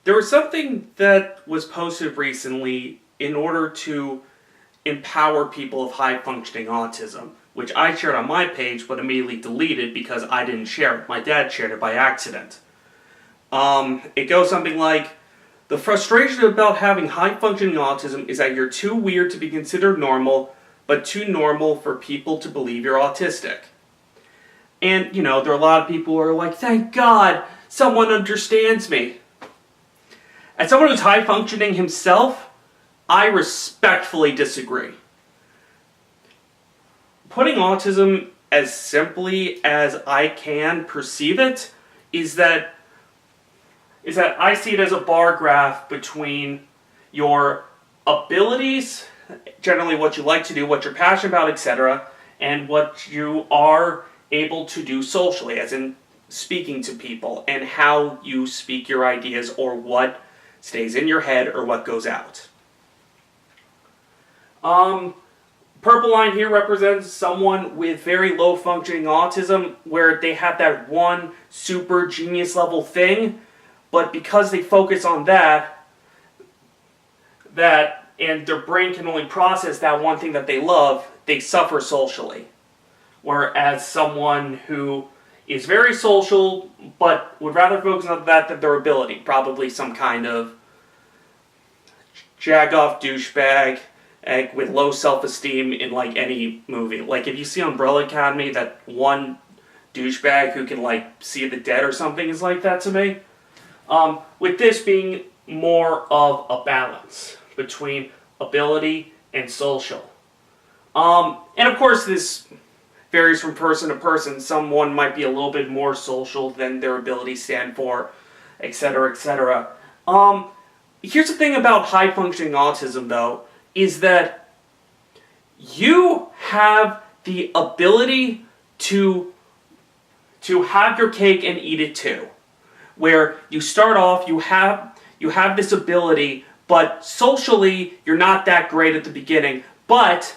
There was something that was posted recently in order to empower people of high-functioning autism, which I shared on my page but immediately deleted because I didn't share it. My dad shared it by accident. It goes something like, the frustration about having high-functioning autism is that you're too weird to be considered normal, but too normal for people to believe you're autistic. And, there are a lot of people who are like, thank God, someone understands me. As someone who's high-functioning himself, I respectfully disagree. Putting autism as simply as I can perceive it is that I see it as a bar graph between your abilities, generally what you like to do, what you're passionate about, etc., and what you are able to do socially, as in speaking to people, and how you speak your ideas, or what stays in your head, or what goes out. Purple line here represents someone with very low functioning autism, where they have that one super genius level thing, but because they focus on that, and their brain can only process that one thing that they love, they suffer socially. Whereas someone who is very social, but would rather focus on that than their ability, probably some kind of jag-off douchebag with low self-esteem in like any movie. Like if you see Umbrella Academy, that one douchebag who can like see the dead or something is like that to me. With this being more of a balance between ability and social. And of course this varies from person to person. Someone might be a little bit more social than their abilities stand for, etc., etc. Here's the thing about high-functioning autism, though, is that you have the ability to have your cake and eat it too. Where you start off, you have this ability, but socially you're not that great at the beginning. But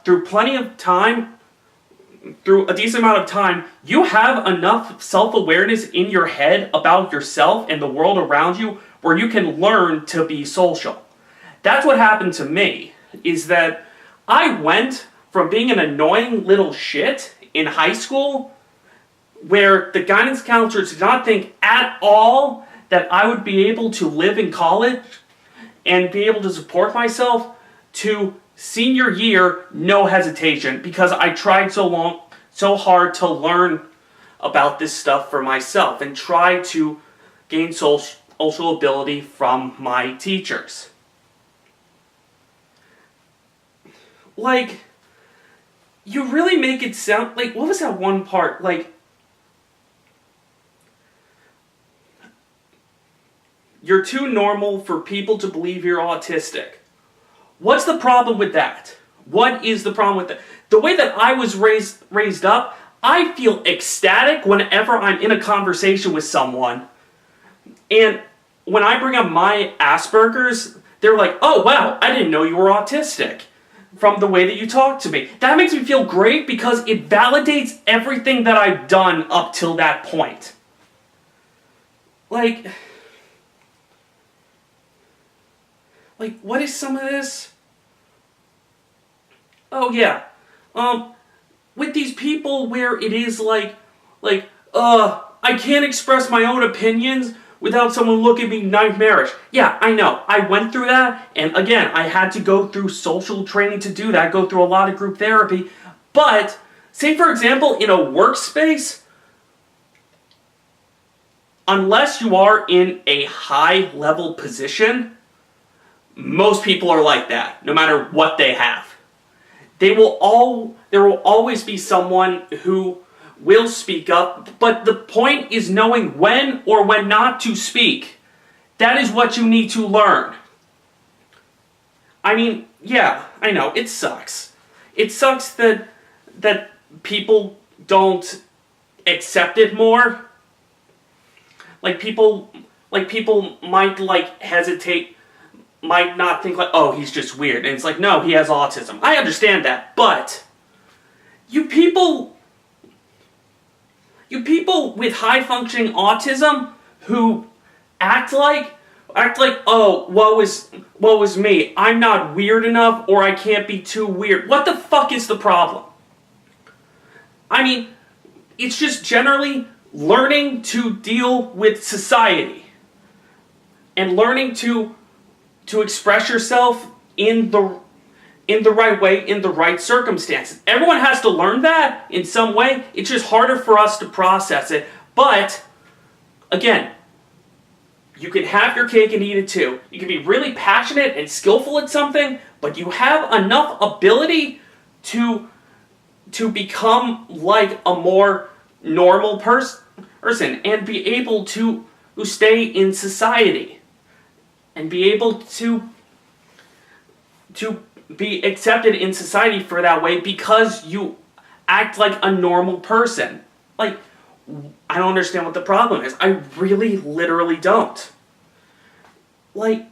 through plenty of time, through a decent amount of time, you have enough self-awareness in your head about yourself and the world around you where you can learn to be social. That's what happened to me, is that I went from being an annoying little shit in high school, where the guidance counselor did not think at all that I would be able to live in college and be able to support myself, to senior year, no hesitation, because I tried so hard to learn about this stuff for myself and try to gain social ability from my teachers. Like, you really make it sound like, what was that one part? Like, you're too normal for people to believe you're autistic. What's the problem with that? What is the problem with that? The way that I was raised up, I feel ecstatic whenever I'm in a conversation with someone. And when I bring up my Asperger's, they're like, oh wow, I didn't know you were autistic from the way that you talk to me. That makes me feel great because it validates everything that I've done up till that point. Like, what is some of this? Oh yeah, with these people where it is I can't express my own opinions without someone looking at me nightmarish. Yeah, I know, I went through that, and again, I had to go through social training to do that, go through a lot of group therapy, but, say for example, in a workspace, unless you are in a high-level position, most people are like that, no matter what they have. There will always be someone who will speak up, but the point is knowing when or when not to speak. That is what you need to learn. I mean, yeah, I know, it sucks. It sucks that people don't accept it more. People might hesitate, might not think oh, he's just weird. And it's like, no, he has autism. I understand that, but you people with high-functioning autism who oh, woe is me. I'm not weird enough, or I can't be too weird. What the fuck is the problem? I mean, it's just generally learning to deal with society and learning to express yourself in the right way, in the right circumstances. Everyone has to learn that in some way. It's just harder for us to process it. But again, you can have your cake and eat it too. You can be really passionate and skillful at something, but you have enough ability to become like a more normal person and be able to stay in society and be able to be accepted in society for that way because you act like a normal person. Like, I don't understand what the problem is. I really, literally don't. Like,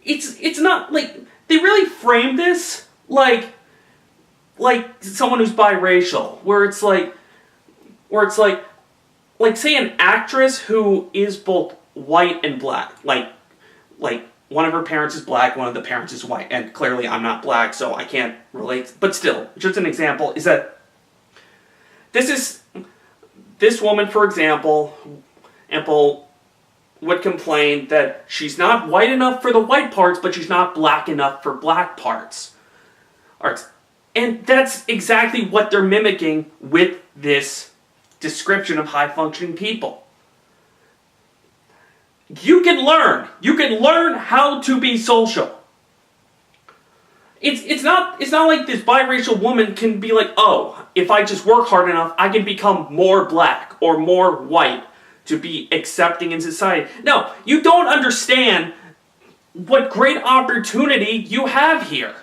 it's not, like, they really frame this like someone who's biracial, where it's like, say an actress who is both white and black, like one of her parents is black, one of the parents is white, and clearly I'm not black, so I can't relate, but still, just an example, is that this woman, for example, would complain that she's not white enough for the white parts, but she's not black enough for black parts. And that's exactly what they're mimicking with this description of high-functioning people. You can learn how to be social. It's not like this biracial woman can be like, oh, if I just work hard enough, I can become more black or more white to be accepting in society. No, you don't understand what great opportunity you have here.